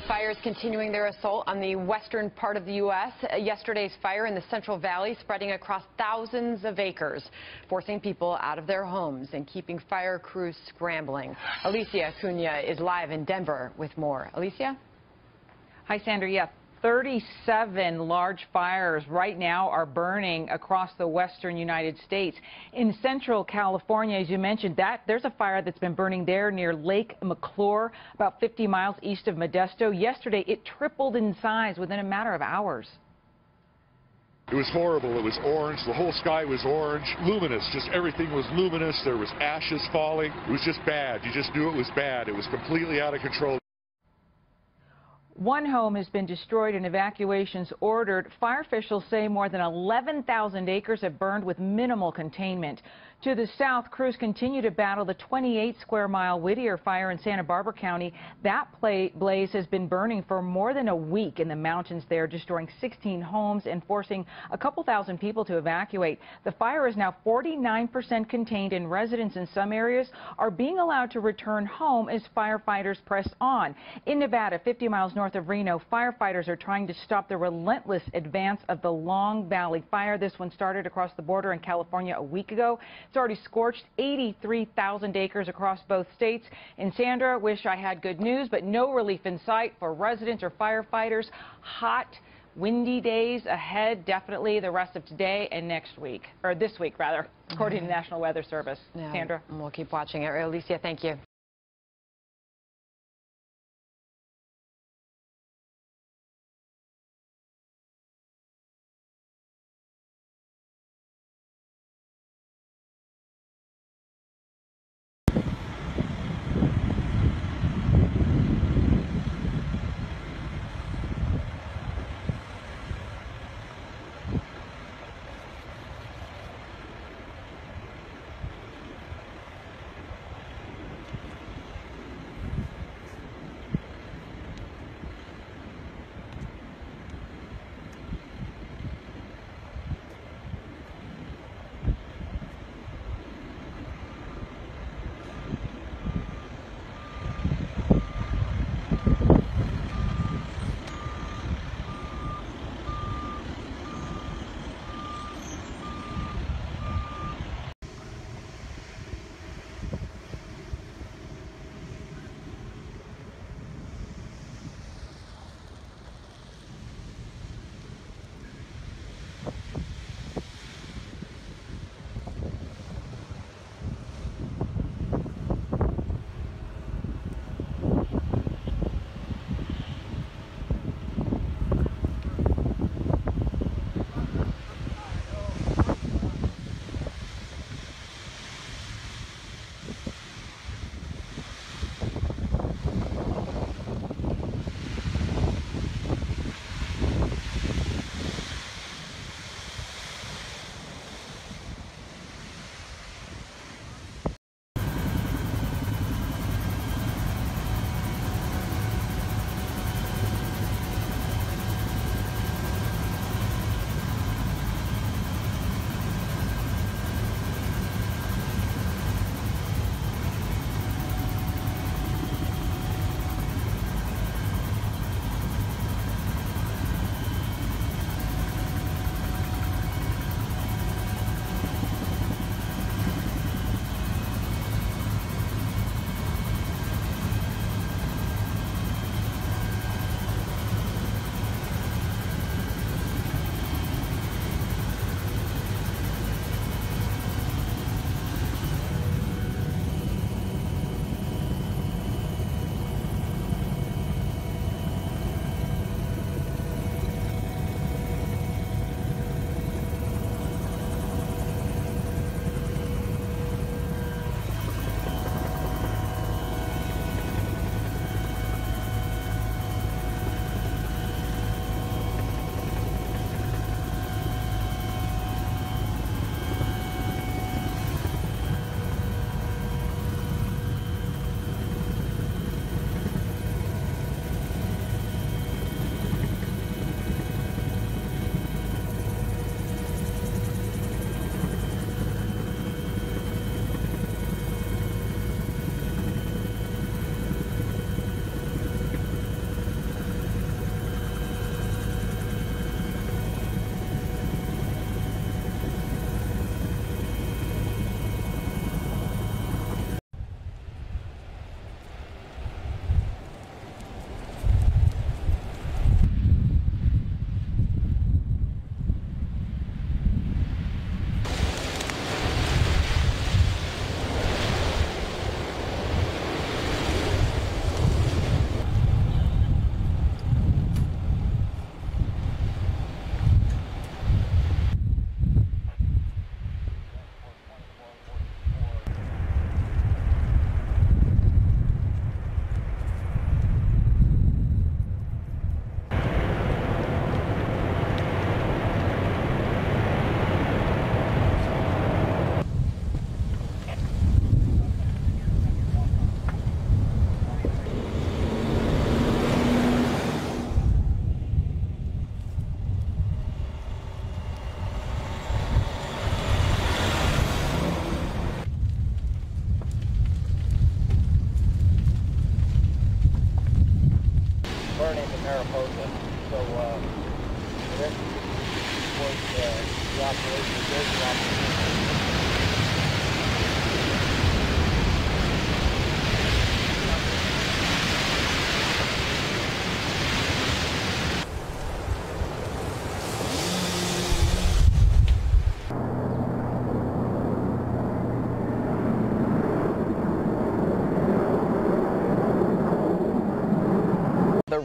Fires continuing their assault on the western part of the U.S. Yesterday's fire in the Central Valley spreading across thousands of acres, forcing people out of their homes and keeping fire crews scrambling. Alicia Cunha is live in Denver with more. Alicia? Hi, Sandra. Yeah, 37 large fires right now are burning across the western United States. In central California, as you mentioned, there's a fire that's been burning there near Lake McClure, about 50 miles east of Modesto. Yesterday, it tripled in size within a matter of hours. It was horrible. It was orange. The whole sky was orange, luminous. Just everything was luminous. There was ashes falling. It was just bad. You just knew it was bad. It was completely out of control. One home has been destroyed and evacuations ordered. Fire officials say more than 11,000 acres have burned with minimal containment. To the south, crews continue to battle the 28-square-mile Whittier fire in Santa Barbara County. That blaze has been burning for more than a week in the mountains there, destroying 16 homes and forcing a couple thousand people to evacuate. The fire is now 49% contained, and residents in some areas are being allowed to return home as firefighters press on. In Nevada, 50 miles north of Reno, firefighters are trying to stop the relentless advance of the Long Valley fire. This one started across the border in California a week ago. It's already scorched 83,000 acres across both states. And Sandra, wish I had good news, but no relief in sight for residents or firefighters. Hot, windy days ahead, definitely the rest of today and next week, or this week rather, according to the National Weather Service. Yeah, Sandra? we'll keep watching it. Alicia, thank you.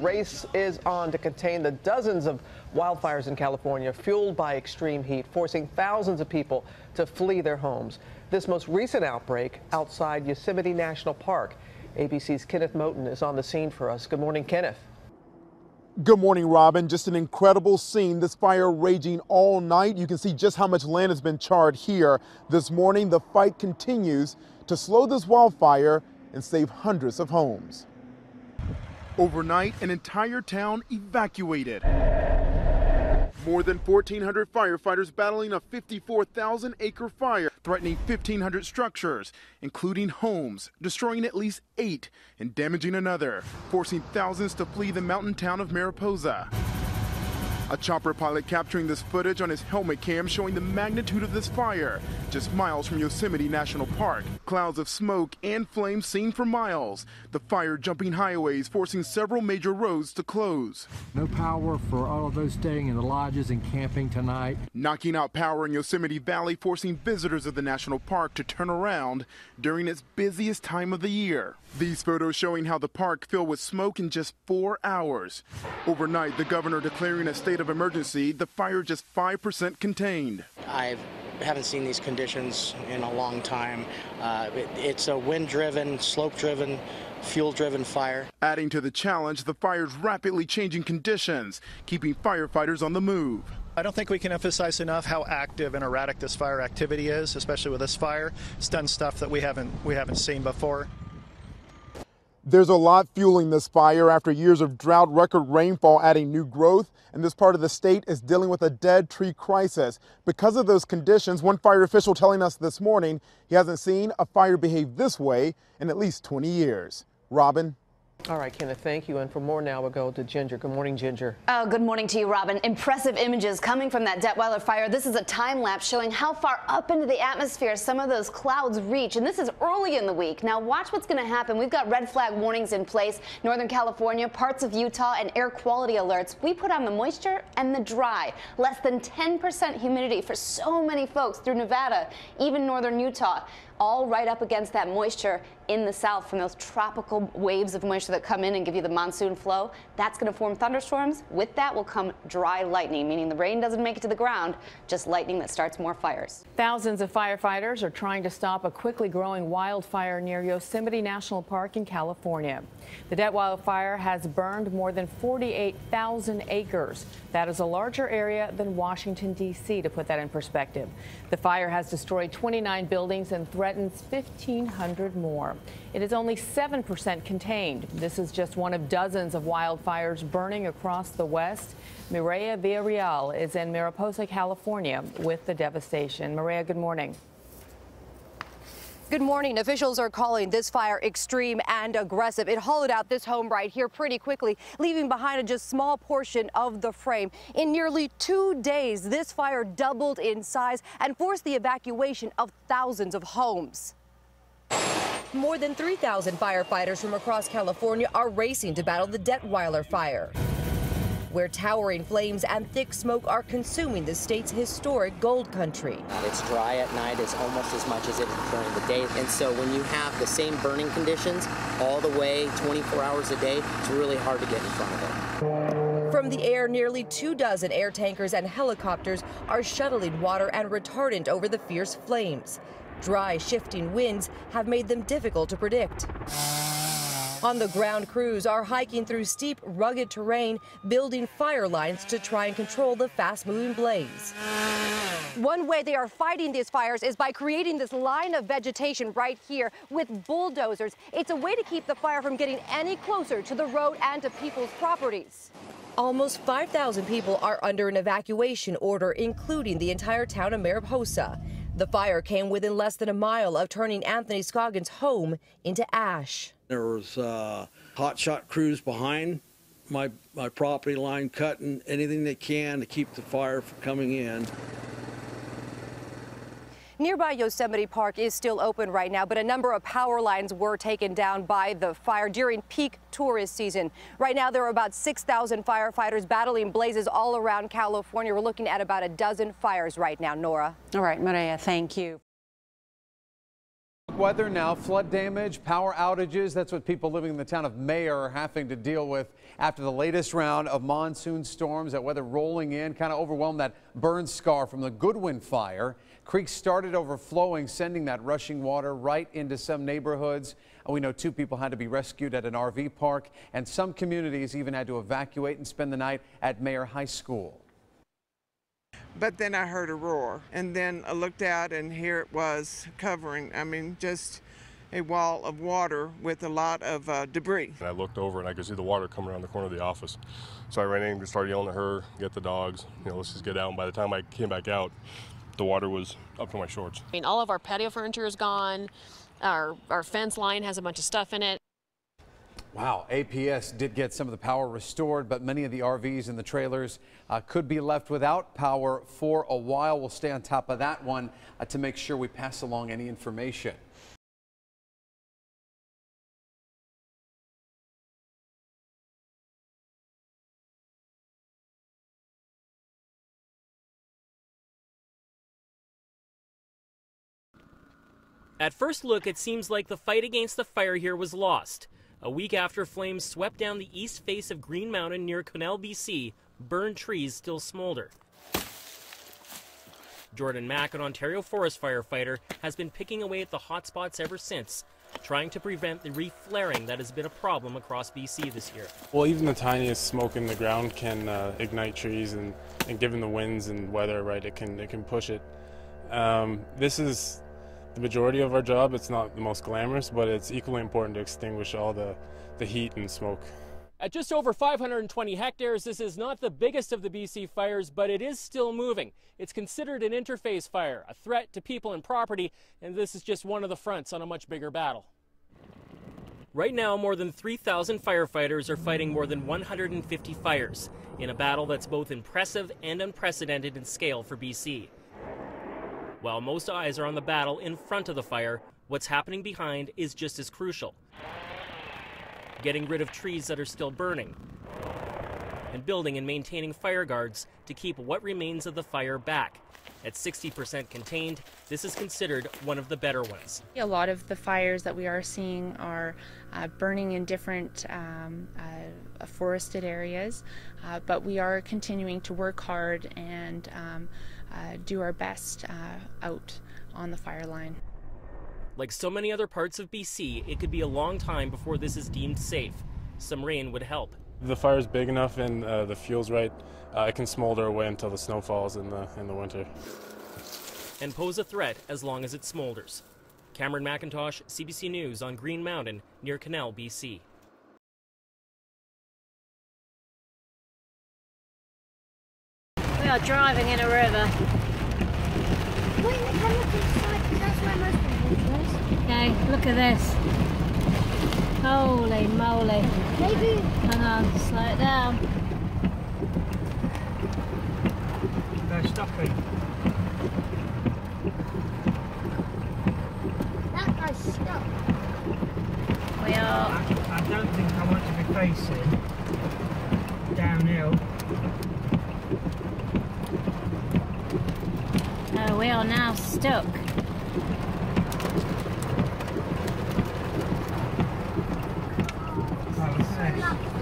race is on to contain the dozens of wildfires in California fueled by extreme heat, forcing thousands of people to flee their homes. This most recent outbreak outside Yosemite National Park. ABC's Kenneth Moten is on the scene for us. Good morning, Kenneth. Good morning, Robin. Just an incredible scene. This fire raging all night. You can see just how much land has been charred here. This morning, the fight continues to slow this wildfire and save hundreds of homes. Overnight, an entire town evacuated. More than 1,400 firefighters battling a 54,000-acre fire, threatening 1,500 structures, including homes, destroying at least 8 and damaging another, forcing thousands to flee the mountain town of Mariposa. A chopper pilot capturing this footage on his helmet cam showing the magnitude of this fire just miles from Yosemite National Park. Clouds of smoke and flames seen for miles. The fire jumping highways, forcing several major roads to close. No power for all of those staying in the lodges and camping tonight. Knocking out power in Yosemite Valley, forcing visitors of the national park to turn around during its busiest time of the year. These photos showing how the park filled with smoke in just 4 hours. Overnight, the governor declaring a state of emergency, the fire just 5% contained. I haven't seen these conditions in a long time. It's a wind-driven, slope-driven, fuel-driven fire. Adding to the challenge, the fire's rapidly changing conditions, keeping firefighters on the move. I don't think we can emphasize enough how active and erratic this fire activity is, especially with this fire. It's done stuff that we haven't seen before. There's a lot fueling this fire after years of drought, record rainfall adding new growth, and this part of the state is dealing with a dead tree crisis. Because of those conditions, one fire official telling us this morning he hasn't seen a fire behave this way in at least 20 years. Robin? All right, Kenneth, thank you. And for more now, we'll go to Ginger. Good morning, Ginger. Oh, good morning to you, Robin. Impressive images coming from that Detweiler fire. This is a time lapse showing how far up into the atmosphere some of those clouds reach. And this is early in the week. Now watch what's going to happen. We've got red flag warnings in place. Northern California, parts of Utah, and air quality alerts. We put on the moisture and the dry. Less than 10% humidity for so many folks through Nevada, even northern Utah. All right up against that moisture in the south from those tropical waves of moisture that come in and give you the monsoon flow. That's going to form thunderstorms. With that will come dry lightning, meaning the rain doesn't make it to the ground, just lightning that starts more fires. Thousands of firefighters are trying to stop a quickly growing wildfire near Yosemite National Park in California. The Detweiler fire has burned more than 48,000 acres. That is a larger area than Washington, D.C., to put that in perspective. The fire has destroyed 29 buildings and threatens 1,500 more. It is only 7% contained. This is just one of dozens of wildfires burning across the West. Mireya Villarreal is in Mariposa, California, with the devastation. Mireya, good morning. Good morning. Officials are calling this fire extreme and aggressive. It hollowed out this home right here pretty quickly, leaving behind a just small portion of the frame. In nearly 2 days, this fire doubled in size and forced the evacuation of thousands of homes. More than 3,000 firefighters from across California are racing to battle the Detweiler fire, where towering flames and thick smoke are consuming the state's historic gold country. It's dry at night as almost as much as it is during the day. And so when you have the same burning conditions all the way 24 hours a day, it's really hard to get in front of it. From the air, nearly 24 air tankers and helicopters are shuttling water and retardant over the fierce flames. Dry, shifting winds have made them difficult to predict. On the ground, crews are hiking through steep, rugged terrain, building fire lines to try and control the fast-moving blaze. One way they are fighting these fires is by creating this line of vegetation right here with bulldozers. It's a way to keep the fire from getting any closer to the road and to people's properties. Almost 5,000 people are under an evacuation order, including the entire town of Mariposa. The fire came within less than a mile of turning Anthony Scoggins' home into ash. There was hotshot crews behind my property line cutting anything they can to keep the fire from coming in. Nearby Yosemite Park is still open right now, but a number of power lines were taken down by the fire during peak tourist season. Right now, there are about 6,000 firefighters battling blazes all around California. We're looking at about a dozen fires right now. Nora. All right, Mireya, thank you. Weather now, flood damage, power outages. That's what people living in the town of Mayer are having to deal with after the latest round of monsoon storms. That weather rolling in kind of overwhelmed that burn scar from the Goodwin fire. Creeks started overflowing, sending that rushing water right into some neighborhoods. We know 2 people had to be rescued at an RV park, and some communities even had to evacuate and spend the night at Mayer High School. But then I heard a roar, and then I looked out, and here it was covering, just a wall of water with a lot of debris. And I looked over and I could see the water coming around the corner of the office. So I ran in and started yelling at her, get the dogs, let's just get out. And by the time I came back out, the water was up to my shorts. All of our patio furniture is gone. Our fence line has a bunch of stuff in it. Wow, APS did get some of the power restored, but many of the RVs and the trailers could be left without power for a while. We'll stay on top of that one to make sure we pass along any information. At first look, it seems like the fight against the fire here was lost. A week after flames swept down the east face of Green Mountain near Quesnel, BC, burned trees still smolder. Jordan Mack, an Ontario forest firefighter, has been picking away at the hot spots ever since, trying to prevent the re-flaring that has been a problem across BC this year. Well, even the tiniest smoke in the ground can ignite trees, and given the winds and weather, right, it can push it. This is the majority of our job. It's not the most glamorous, but it's equally important to extinguish all the heat and smoke. At just over 520 hectares, this is not the biggest of the BC fires, but it is still moving. It's considered an interface fire, a threat to people and property, and this is just one of the fronts on a much bigger battle. Right now, more than 3,000 firefighters are fighting more than 150 fires in a battle that's both impressive and unprecedented in scale for BC. While most eyes are on the battle in front of the fire, what's happening behind is just as crucial. Getting rid of trees that are still burning, and building and maintaining fire guards to keep what remains of the fire back. At 60% contained, this is considered one of the better ones. A lot of the fires that we are seeing are burning in different forested areas, but we are continuing to work hard and do our best out on the fire line. Like so many other parts of BC, it could be a long time before this is deemed safe. Some rain would help. If the fire's big enough and the fuel's right, it can smolder away until the snow falls in the winter. And pose a threat as long as it smolders. Cameron McIntosh, CBC News on Green Mountain near Quesnel, BC. We are driving in a river. Wait, the camera to the side, because that's where most people is. Okay, look at this. Holy moly. Maybe. Hang on, slow it down. They're stopping. That guy's stuck. We are. I don't think I want to be facing downhill. No, we are now stuck.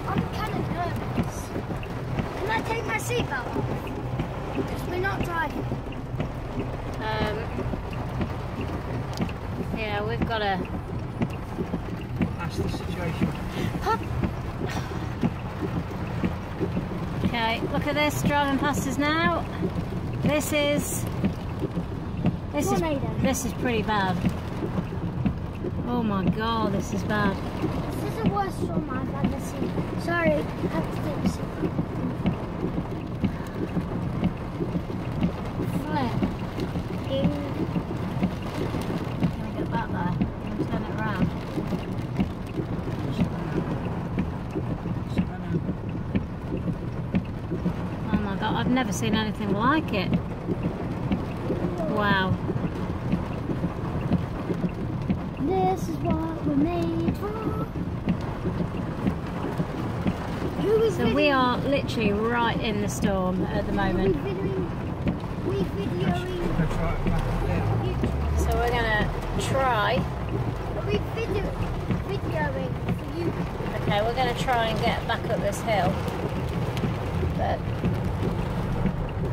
I'm kind of nervous. Can I take my seatbelt off? Because we're not driving. Yeah, we've got to. That's the situation. Okay, look at this driving past us now. This is pretty bad. Oh my god, this is bad. This is the worst storm I've ever seen. Sorry, I have to take this. Flip. Can we get back there? Can we turn it around? Oh my god, I've never seen anything like it. Wow. This is what we're made for. So we are literally right in the storm at the moment. We're videoing. So we're gonna try. Are we videoing for you? Okay, we're going to try and get back up this hill. But,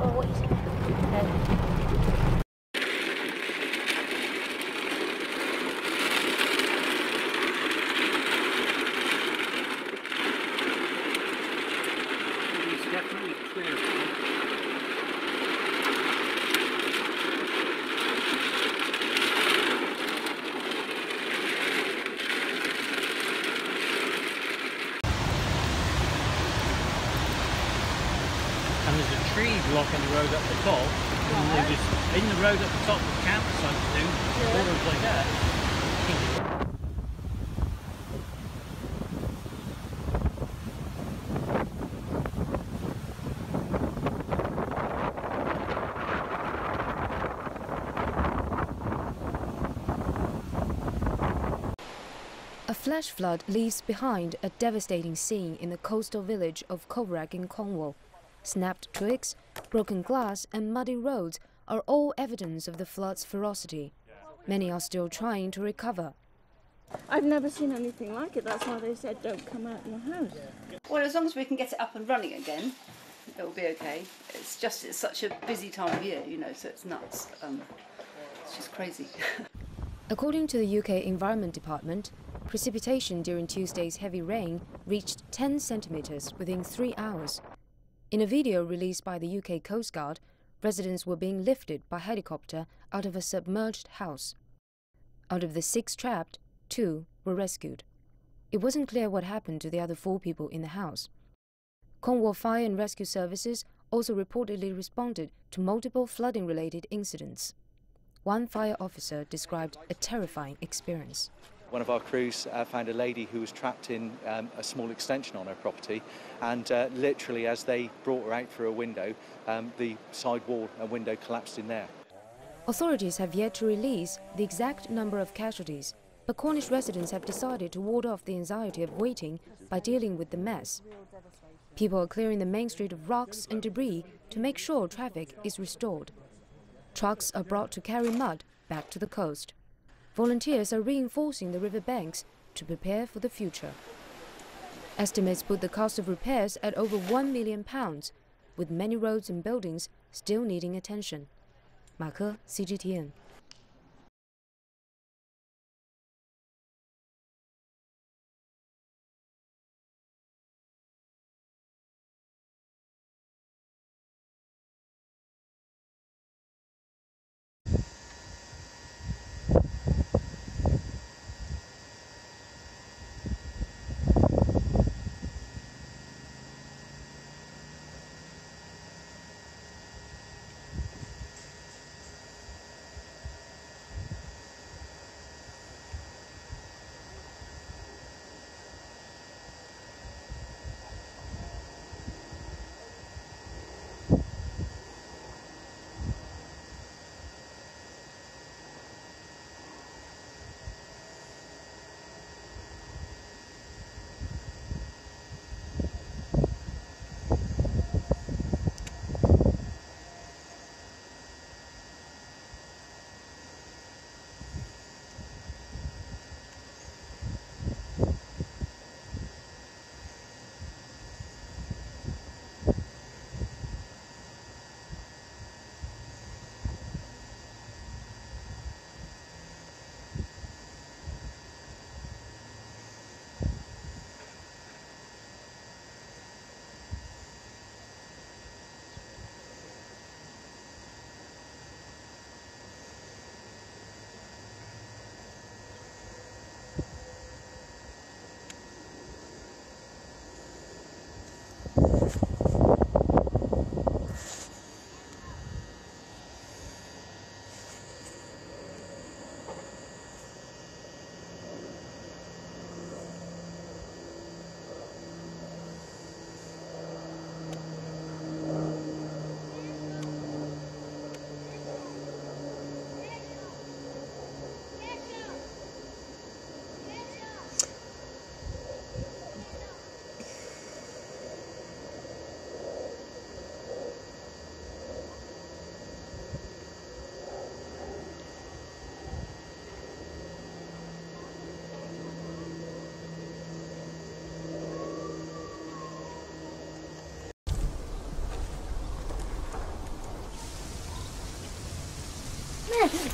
oh, what are you doing? Okay. Definitely clear. And there's a tree blocking the road up the top. And there was in the road at the top with campsites too, all those like that. A flash flood leaves behind a devastating scene in the coastal village of Coverack in Cornwall. Snapped twigs, broken glass and muddy roads are all evidence of the flood's ferocity. Many are still trying to recover. I've never seen anything like it. That's why they said don't come out in the house. Well, as long as we can get it up and running again, it'll be okay. It's such a busy time of year, you know, so it's nuts. It's just crazy. According to the UK Environment Department, precipitation during Tuesday's heavy rain reached 10 centimetres within 3 hours. In a video released by the UK Coast Guard, residents were being lifted by helicopter out of a submerged house. Out of the 6 trapped, 2 were rescued. It wasn't clear what happened to the other 4 people in the house. Cornwall Fire and Rescue Services also reportedly responded to multiple flooding-related incidents. One fire officer described a terrifying experience. One of our crews found a lady who was trapped in a small extension on her property, and literally as they brought her out through a window, the side wall and window collapsed in there. Authorities have yet to release the exact number of casualties, but Cornish residents have decided to ward off the anxiety of waiting by dealing with the mess. People are clearing the main street of rocks and debris to make sure traffic is restored. Trucks are brought to carry mud back to the coast. Volunteers are reinforcing the river banks to prepare for the future. Estimates put the cost of repairs at over £1 million, with many roads and buildings still needing attention. Ma Ke, CGTN.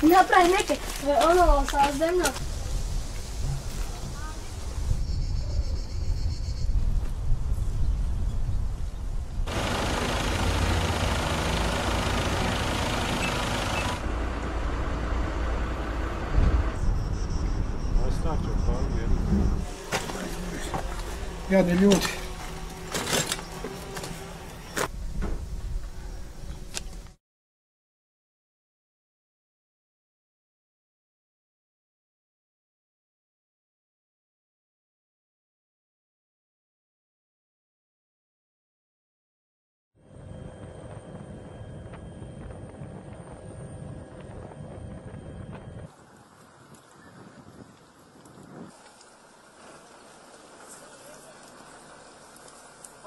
Направляйте, оно создано. Гадні люди.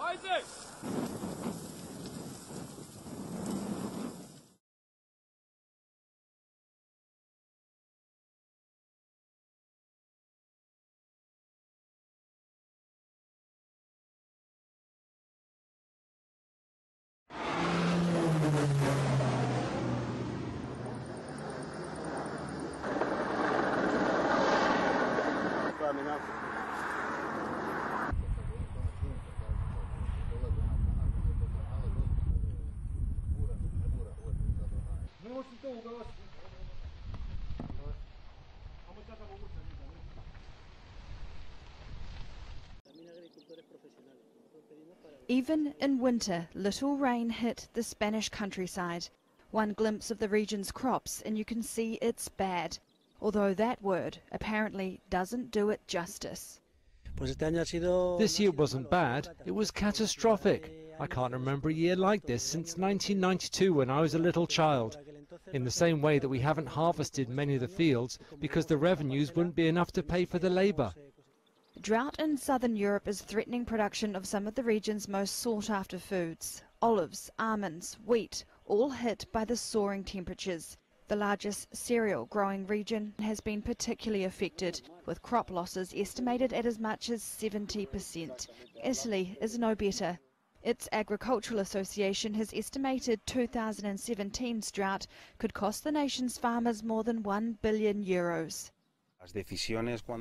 Isaac! Even in winter, little rain hit the Spanish countryside. One glimpse of the region's crops and you can see it's bad, although that word apparently doesn't do it justice. This year wasn't bad, it was catastrophic. I can't remember a year like this since 1992 when I was a little child. In the same way that we haven't harvested many of the fields because the revenues wouldn't be enough to pay for the labour. Drought in southern Europe is threatening production of some of the region's most sought-after foods. Olives, almonds, wheat, all hit by the soaring temperatures. The largest cereal growing region has been particularly affected, with crop losses estimated at as much as 70%. Italy is no better. Its Agricultural Association has estimated 2017's drought could cost the nation's farmers more than €1 billion.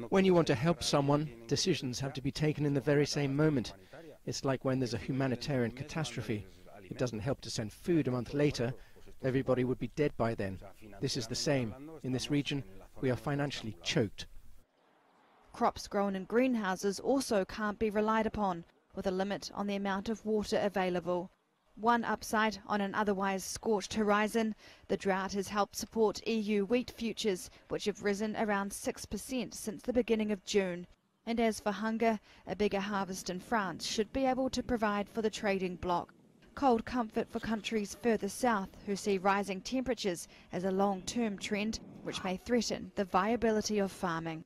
When you want to help someone, decisions have to be taken in the very same moment. It's like when there's a humanitarian catastrophe. It doesn't help to send food a month later. Everybody would be dead by then. This is the same. In this region, we are financially choked. Crops grown in greenhouses also can't be relied upon, with a limit on the amount of water available. One upside on an otherwise scorched horizon, the drought has helped support EU wheat futures, which have risen around 6% since the beginning of June. And as for hunger, a bigger harvest in France should be able to provide for the trading bloc. Cold comfort for countries further south who see rising temperatures as a long-term trend which may threaten the viability of farming.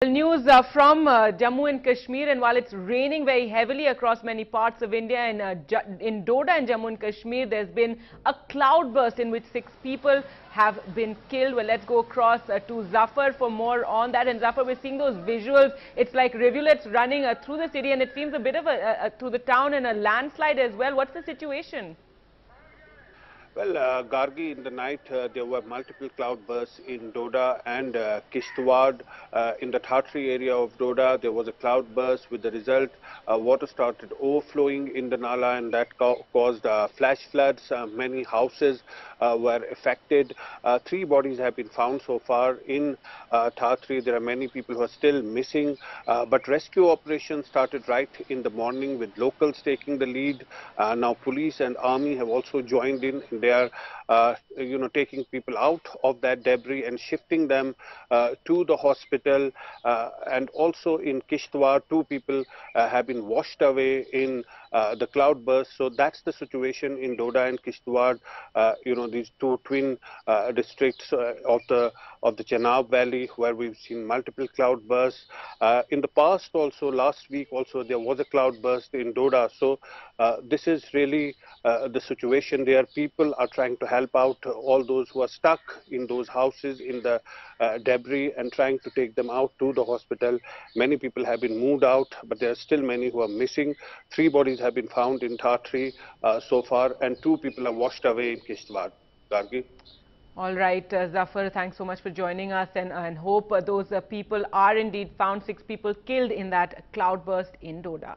News from Jammu and Kashmir, and while it's raining very heavily across many parts of India, and in Doda and Jammu and Kashmir, there's been a cloudburst in which 6 people have been killed. Well, let's go across to Zafar for more on that. And Zafar, we're seeing those visuals. It's like rivulets running through the city, and it seems a bit of through the town, and a landslide as well. What's the situation? Well, Gargi, in the night there were multiple cloudbursts in Doda and Kishtwar. In the Thatri area of Doda, there was a cloudburst. With the result, water started overflowing in the Nala, and that caused flash floods. Many houses were affected. 3 bodies have been found so far in Thatri. There are many people who are still missing, but rescue operations started right in the morning with locals taking the lead. Now police and army have also joined in. They are, taking people out of that debris and shifting them to the hospital. And also in Kishtwar, 2 people have been washed away in the cloudburst. So that's the situation in Doda and Kishtwar. These 2 twin districts of the Chenab Valley, where we've seen multiple cloudbursts. In the past, also last week, also there was a cloudburst in Doda. So this is really the situation there. People are trying to help out all those who are stuck in those houses in the debris and trying to take them out to the hospital. Many people have been moved out, but there are still many who are missing. 3 bodies have been found in Thatri so far, and 2 people are washed away in Kishtwar. Gargi. All right, Zafar, thanks so much for joining us, and hope those people are indeed found. 6 people killed in that cloudburst in Doda.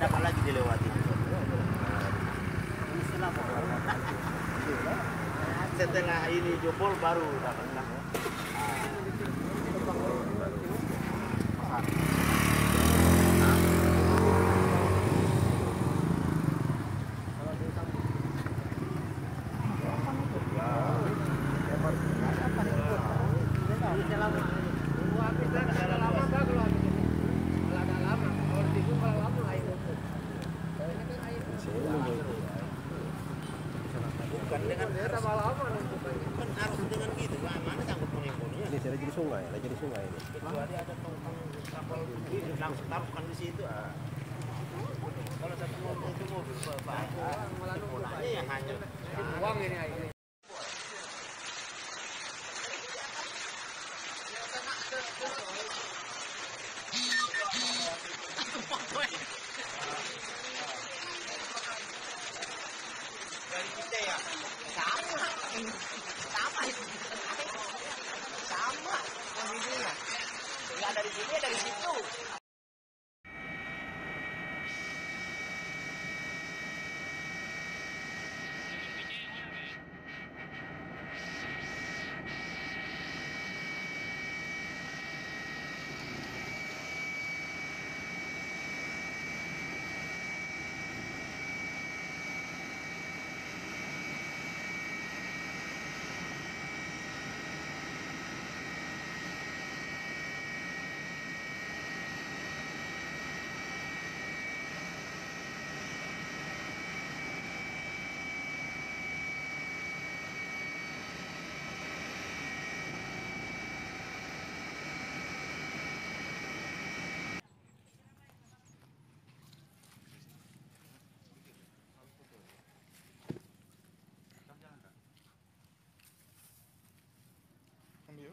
dapat lagi dilewati. Setelah ini jebol baru dapat. Bukan dengan arus, kan arus dengan gitu, mana sangkut puning-puningnya. Ini saya jadi sungai, ini. Kecuali ada tongkang kapal ini langsung taruhkan di situ. Kalau satu mobil itu mobil punanya ya hanya uang ini aja. Dari kita ya sama posisinya, nggak dari sini dari situ.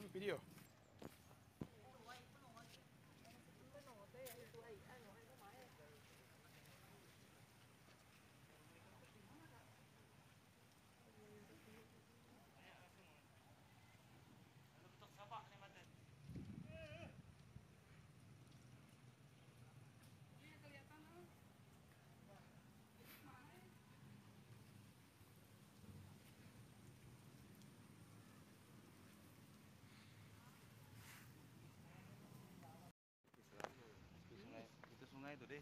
Video. Itu deh.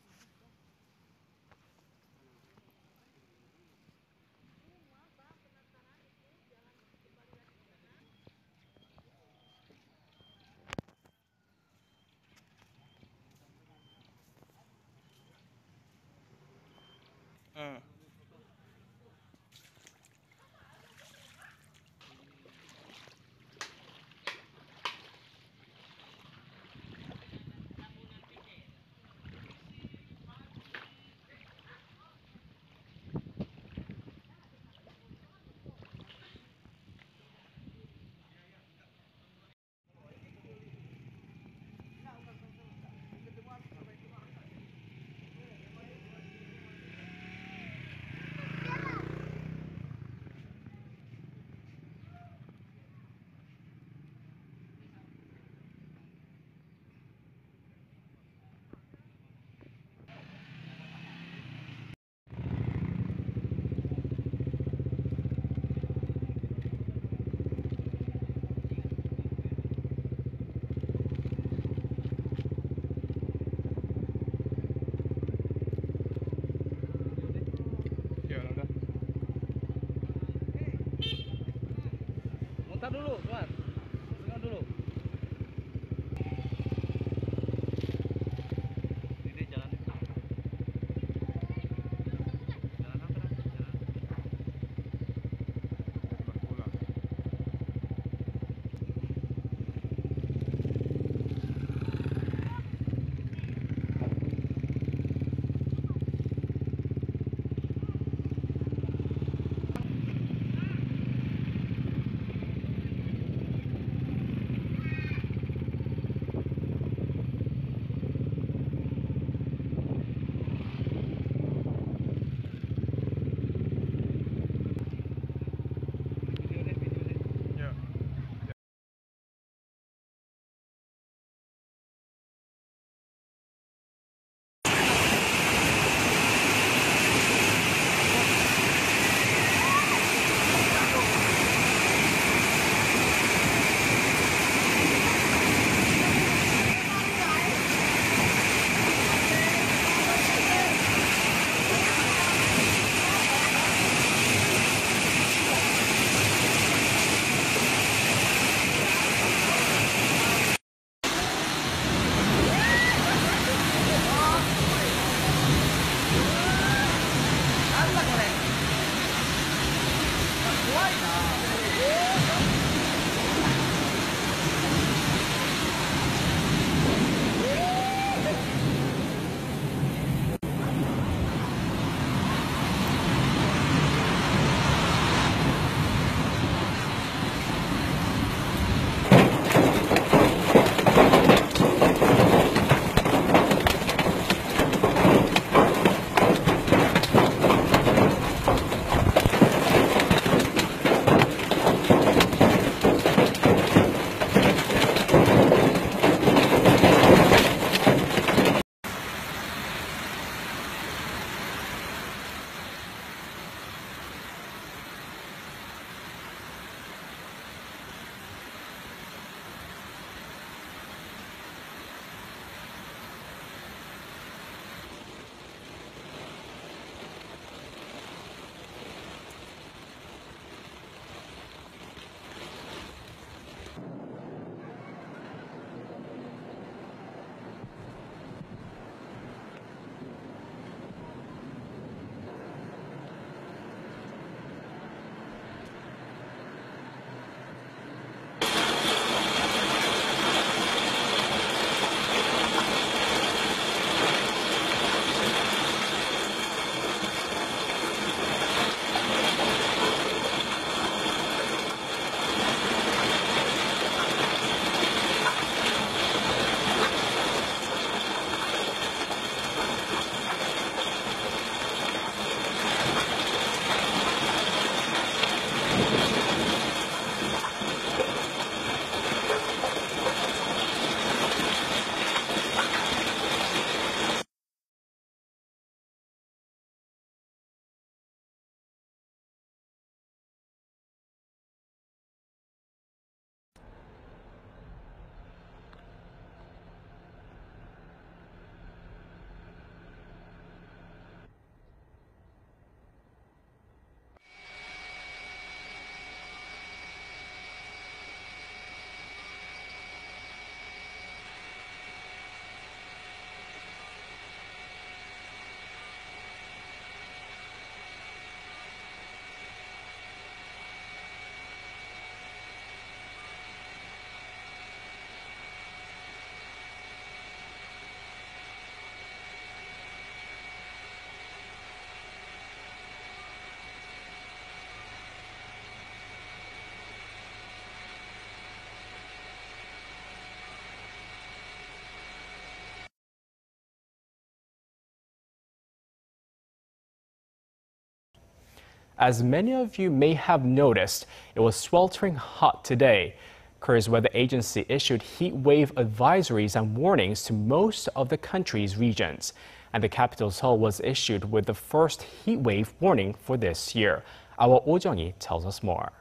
As many of you may have noticed, it was sweltering hot today. Korea's weather agency issued heat wave advisories and warnings to most of the country's regions. And the capital Seoul was issued with the first heat wave warning for this year. Our Oh Jung-hee tells us more.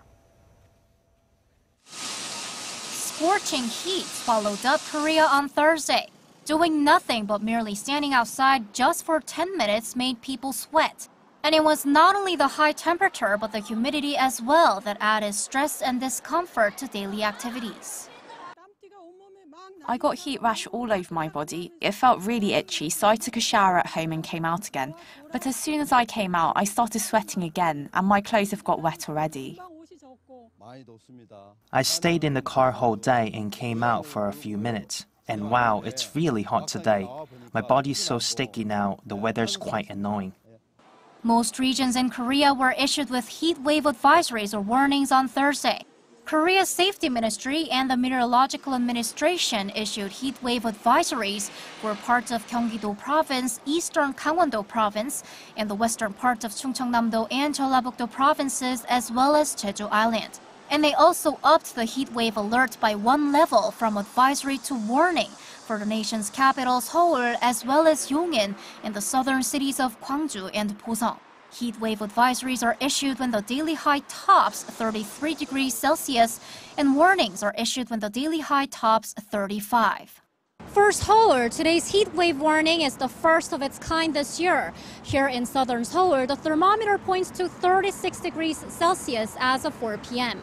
Scorching heat followed up Korea on Thursday. Doing nothing but merely standing outside just for 10 minutes made people sweat. And it was not only the high temperature but the humidity as well that added stress and discomfort to daily activities. I got heat rash all over my body. It felt really itchy, so I took a shower at home and came out again. But as soon as I came out, I started sweating again, and my clothes have got wet already. I stayed in the car whole day and came out for a few minutes. And wow, it's really hot today. My body's so sticky now, the weather's quite annoying. Most regions in Korea were issued with heat wave advisories or warnings on Thursday. Korea's Safety Ministry and the Meteorological Administration issued heat wave advisories for parts of Gyeonggi-do Province, Eastern Gangwon-do Province, and the western parts of Chungcheongnam-do and Jeollabuk-do Provinces, as well as Jeju Island. And they also upped the heat wave alert by one level from advisory to warning for the nation's capital Seoul, as well as Yongin and the southern cities of Gwangju and Boseong. Heat wave advisories are issued when the daily high tops 33 degrees Celsius, and warnings are issued when the daily high tops 35. For Seoul, today's heat wave warning is the first of its kind this year. Here in southern Seoul, the thermometer points to 36 degrees Celsius as of 4 p.m.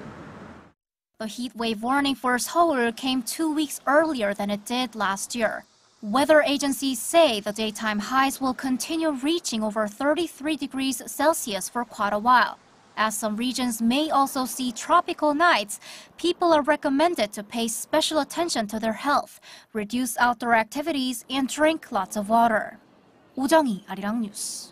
The heat wave warning for Seoul came 2 weeks earlier than it did last year. Weather agencies say the daytime highs will continue reaching over 33 degrees Celsius for quite a while. As some regions may also see tropical nights, people are recommended to pay special attention to their health, reduce outdoor activities, and drink lots of water. Oh Jung-hee, Arirang News.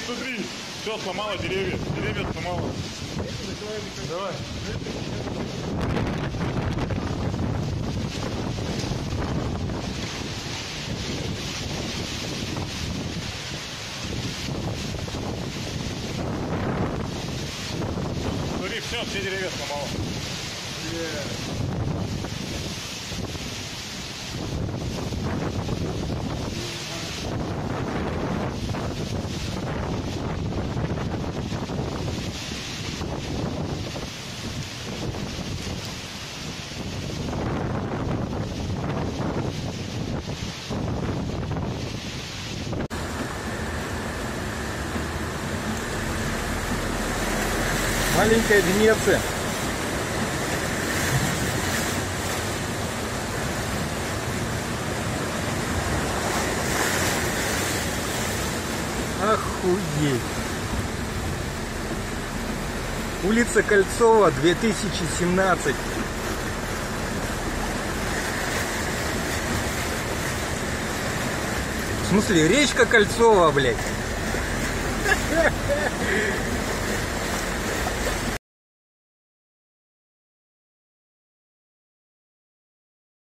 Смотри, все сломало деревья сломало. Давай. Смотри, все деревья сломало. маленькая Венеция. Охуеть. Улица Кольцова, 2017. В смысле, речка Кольцова, блядь.